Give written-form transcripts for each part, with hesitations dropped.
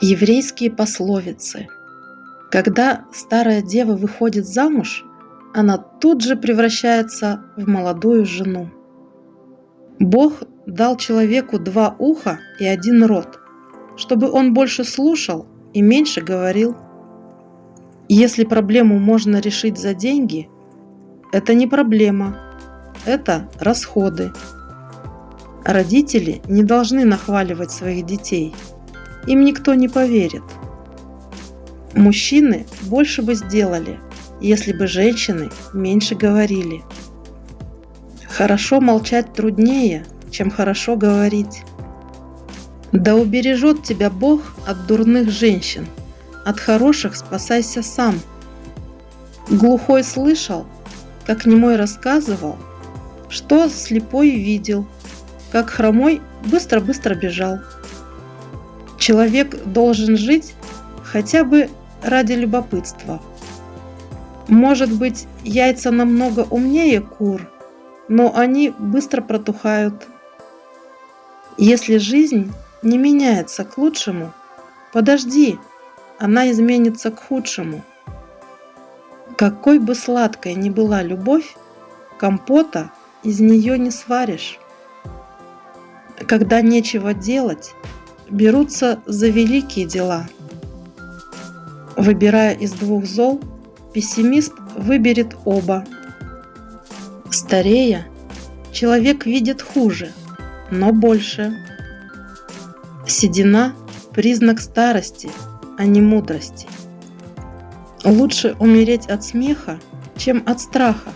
Еврейские пословицы. Когда старая дева выходит замуж, она тут же превращается в молодую жену. Бог дал человеку 2 уха и 1 рот, чтобы он больше слушал и меньше говорил. Если проблему можно решить за деньги, это не проблема, это расходы. Родители не должны нахваливать своих детей, им никто не поверит. Мужчины больше бы сделали, если бы женщины меньше говорили. Хорошо молчать труднее, чем хорошо говорить. Да убережет тебя Бог от дурных женщин, от хороших спасайся сам. Глухой слышал, как немой рассказывал, что слепой видел, как хромой быстро-быстро бежал. Человек должен жить хотя бы ради любопытства. Может быть, яйца намного умнее кур, но они быстро протухают. Если жизнь не меняется к лучшему, подожди, она изменится к худшему. Какой бы сладкой ни была любовь, компота из нее не сваришь. Когда нечего делать, берутся за великие дела. Выбирая из 2 зол, пессимист выберет оба. Старея, человек видит хуже, но больше. Седина – признак старости, а не мудрости. Лучше умереть от смеха, чем от страха.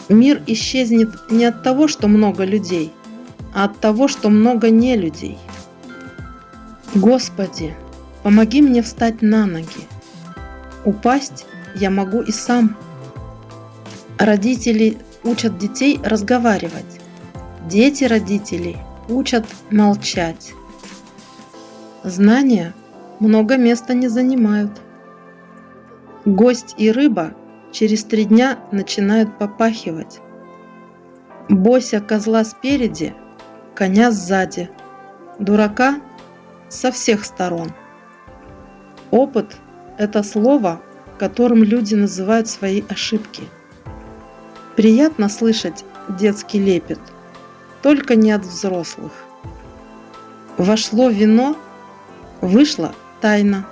Мир исчезнет не от того, что много людей, а от того, что много нелюдей. Господи, помоги мне встать на ноги. Упасть я могу и сам. Родители учат детей разговаривать. Дети родителей учат молчать. Знания много места не занимают. Гость и рыба через 3 дня начинают попахивать. Бойся козла спереди, коня сзади, дурака со всех сторон. Опыт – это слово, которым люди называют свои ошибки. Приятно слышать детский лепет, только не от взрослых. Вошло вино, вышла тайна.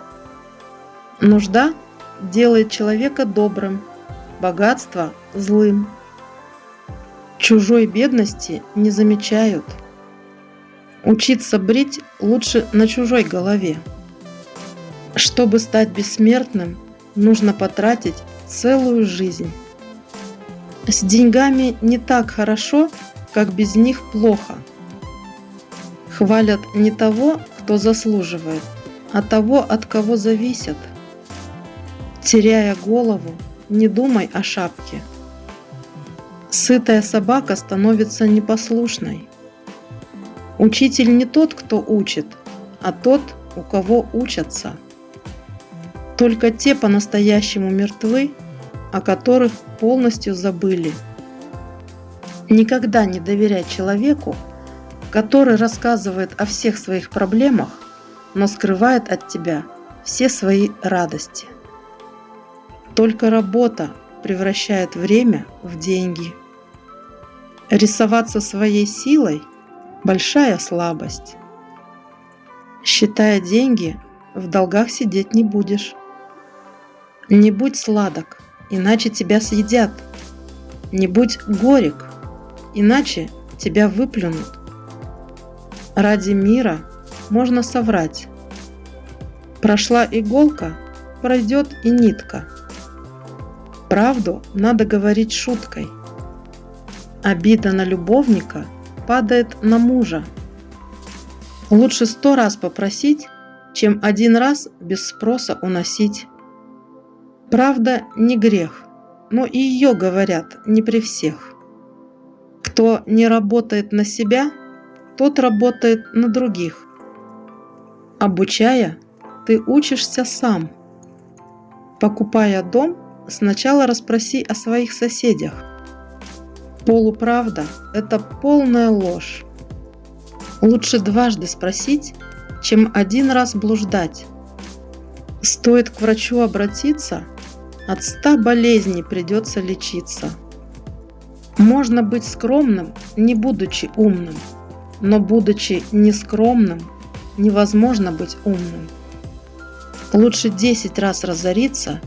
Нужда делает человека добрым, богатство – злым. Чужой бедности не замечают. Учиться брить лучше на чужой голове. Чтобы стать бессмертным, нужно потратить целую жизнь. С деньгами не так хорошо, как без них плохо. Хвалят не того, кто заслуживает, а того, от кого зависят. Теряя голову, не думай о шапке. Сытая собака становится непослушной. Учитель не тот, кто учит, а тот, у кого учатся. Только те по-настоящему мертвы, о которых полностью забыли. Никогда не доверяй человеку, который рассказывает о всех своих проблемах, но скрывает от тебя все свои радости. Только работа превращает время в деньги. Рисоваться своей силой – большая слабость. Считая деньги, в долгах сидеть не будешь. Не будь сладок, иначе тебя съедят. Не будь горек, иначе тебя выплюнут. Ради мира можно соврать. Прошла иголка, пройдет и нитка. Правду надо говорить шуткой. Обида на любовника падает на мужа. Лучше 100 раз попросить, чем 1 раз без спроса уносить. Правда не грех, но и ее говорят не при всех. Кто не работает на себя, тот работает на других. Обучая, ты учишься сам. Покупая дом, сначала расспроси о своих соседях. Полуправда – это полная ложь. Лучше дважды спросить, чем один раз блуждать. Стоит к врачу обратиться, от 100 болезней придется лечиться. Можно быть скромным, не будучи умным, но будучи нескромным, невозможно быть умным. Лучше 10 раз разориться,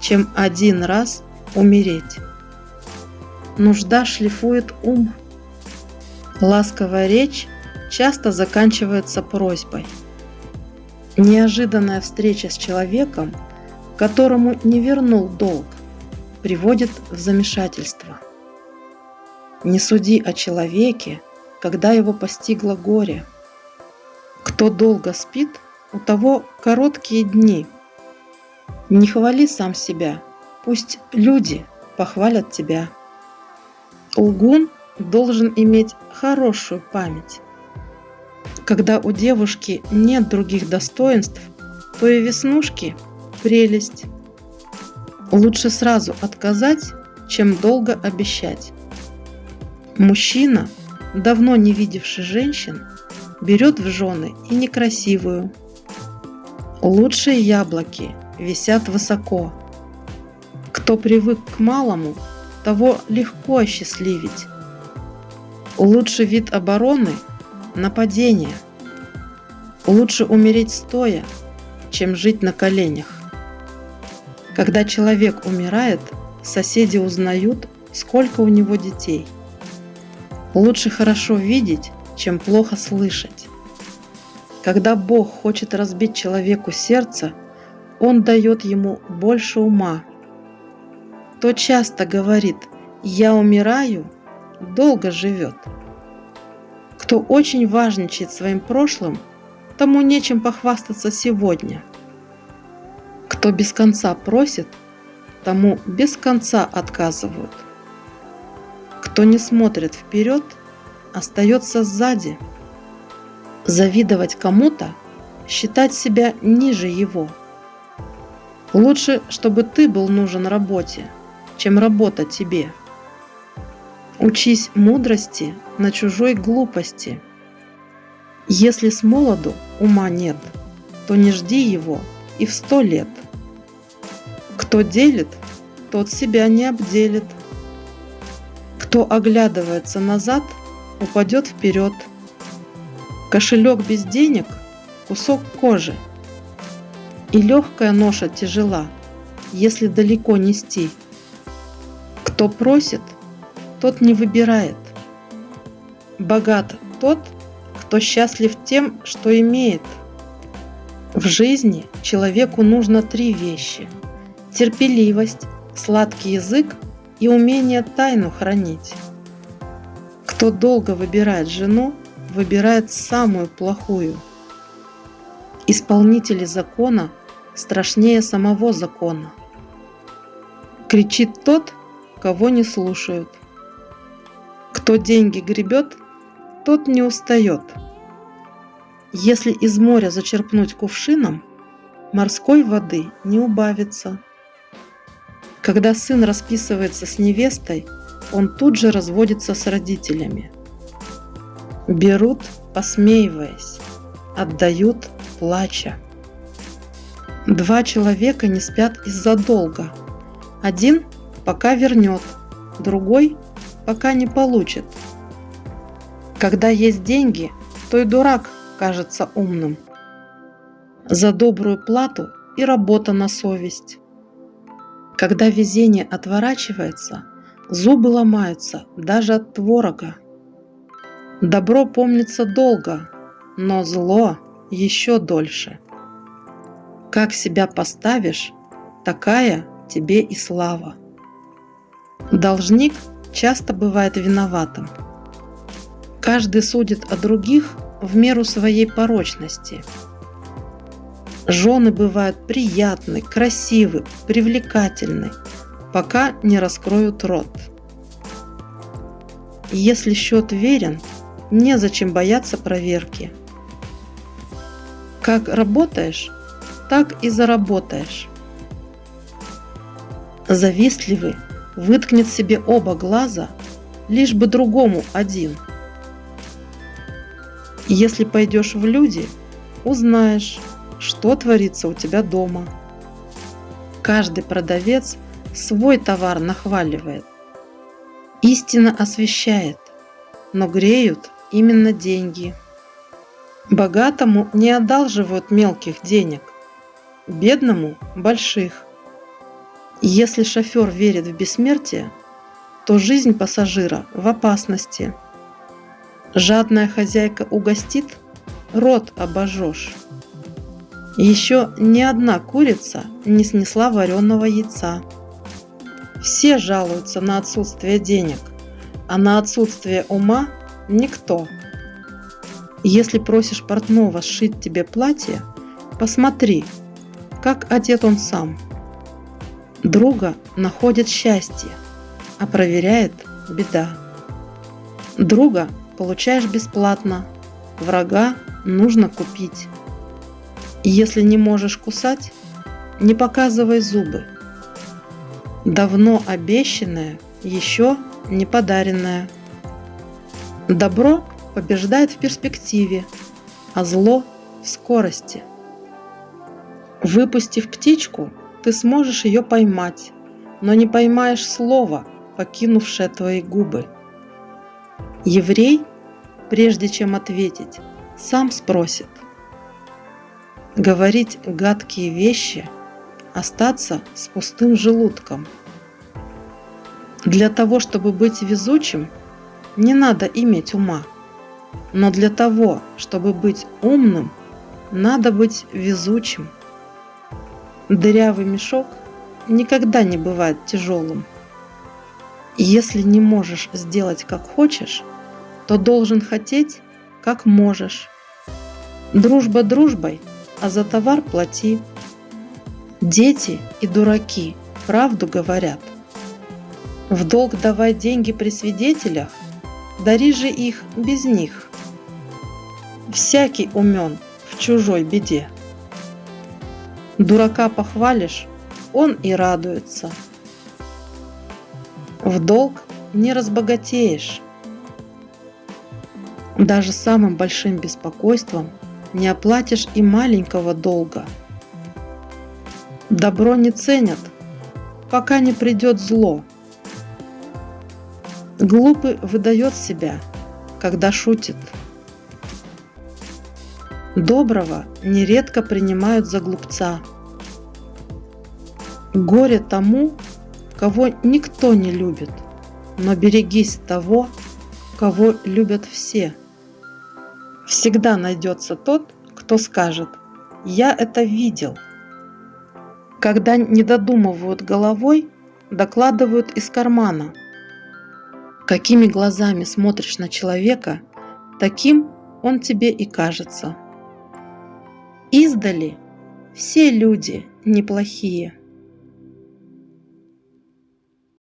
чем один раз умереть. Нужда шлифует ум. Ласковая речь часто заканчивается просьбой. Неожиданная встреча с человеком, которому не вернул долг, приводит в замешательство. Не суди о человеке, когда его постигло горе. Кто долго спит, у того короткие дни. Не хвали сам себя, пусть люди похвалят тебя. Лгун должен иметь хорошую память. Когда у девушки нет других достоинств, то и веснушки – прелесть. Лучше сразу отказать, чем долго обещать. Мужчина, давно не видевший женщин, берет в жены и некрасивую. Лучшие яблоки висят высоко. Кто привык к малому, того легко осчастливить. Лучший вид обороны – нападение. Лучше умереть стоя, чем жить на коленях. Когда человек умирает, соседи узнают, сколько у него детей. Лучше хорошо видеть, чем плохо слышать. Когда Бог хочет разбить человеку сердце, Он дает ему больше ума. Кто часто говорит «я умираю», долго живет. Кто очень важничает своим прошлым, тому нечем похвастаться сегодня. Кто без конца просит, тому без конца отказывают. Кто не смотрит вперед, остается сзади. Завидовать кому-то, считать себя ниже его. Лучше, чтобы ты был нужен работе, чем работа тебе. Учись мудрости на чужой глупости. Если с молоду ума нет, то не жди его и в 100 лет. Кто делит, тот себя не обделит. Кто оглядывается назад, упадет вперед. Кошелек без денег – кусок кожи. И легкая ноша тяжела, если далеко нести. Кто просит, тот не выбирает. Богат тот, кто счастлив тем, что имеет. В жизни человеку нужно 3 вещи: терпеливость, сладкий язык и умение тайну хранить. Кто долго выбирает жену, выбирает самую плохую. Исполнители закона страшнее самого закона. Кричит тот, кого не слушают. Кто деньги гребет, тот не устает. Если из моря зачерпнуть кувшином, морской воды не убавится. Когда сын расписывается с невестой, он тут же разводится с родителями. Берут, посмеиваясь, отдают, плача. 2 человека не спят из-за долга. Один пока вернет, другой пока не получит. Когда есть деньги, то и дурак кажется умным. За добрую плату и работа на совесть. Когда везение отворачивается, зубы ломаются даже от творога. Добро помнится долго, но зло еще дольше. Как себя поставишь, такая тебе и слава. Должник часто бывает виноватым. Каждый судит о других в меру своей порочности. Жены бывают приятны, красивы, привлекательны, пока не раскроют рот. Если счет верен, незачем бояться проверки. Как работаешь, так и заработаешь. Завистливый выткнет себе оба глаза, лишь бы другому один. Если пойдешь в люди, узнаешь, что творится у тебя дома. Каждый продавец свой товар нахваливает. Истина освещает, но греют именно деньги. Богатому не одалживают мелких денег, бедному – больших. Если шофер верит в бессмертие, то жизнь пассажира в опасности. Жадная хозяйка угостит – рот обожжешь. Еще ни одна курица не снесла вареного яйца. Все жалуются на отсутствие денег, а на отсутствие ума – никто. Если просишь портного сшить тебе платье, посмотри, как одет он сам. Друга находит счастье, а проверяет беда. Друга получаешь бесплатно, врага нужно купить. Если не можешь кусать, не показывай зубы. Давно обещанное еще не подаренное. Добро побеждает в перспективе, а зло в скорости. Выпустив птичку, ты сможешь ее поймать, но не поймаешь слово, покинувшее твои губы. Еврей, прежде чем ответить, сам спросит. Говорить гадкие вещи, остаться с пустым желудком. Для того, чтобы быть везучим, не надо иметь ума. Но для того, чтобы быть умным, надо быть везучим. Дырявый мешок никогда не бывает тяжелым. Если не можешь сделать как хочешь, то должен хотеть как можешь. Дружба дружбой, а за товар плати. Дети и дураки правду говорят. В долг давай деньги при свидетелях, дари же их без них. Всякий умен в чужой беде. Дурака похвалишь, он и радуется. В долг не разбогатеешь. Даже самым большим беспокойством не оплатишь и маленького долга. Добро не ценят, пока не придет зло. Глупый выдает себя, когда шутит. Доброго нередко принимают за глупца. Горе тому, кого никто не любит, но берегись того, кого любят все. Всегда найдется тот, кто скажет: «Я это видел». Когда не додумывают головой, докладывают из кармана. Какими глазами смотришь на человека, таким он тебе и кажется. Издали все люди неплохие.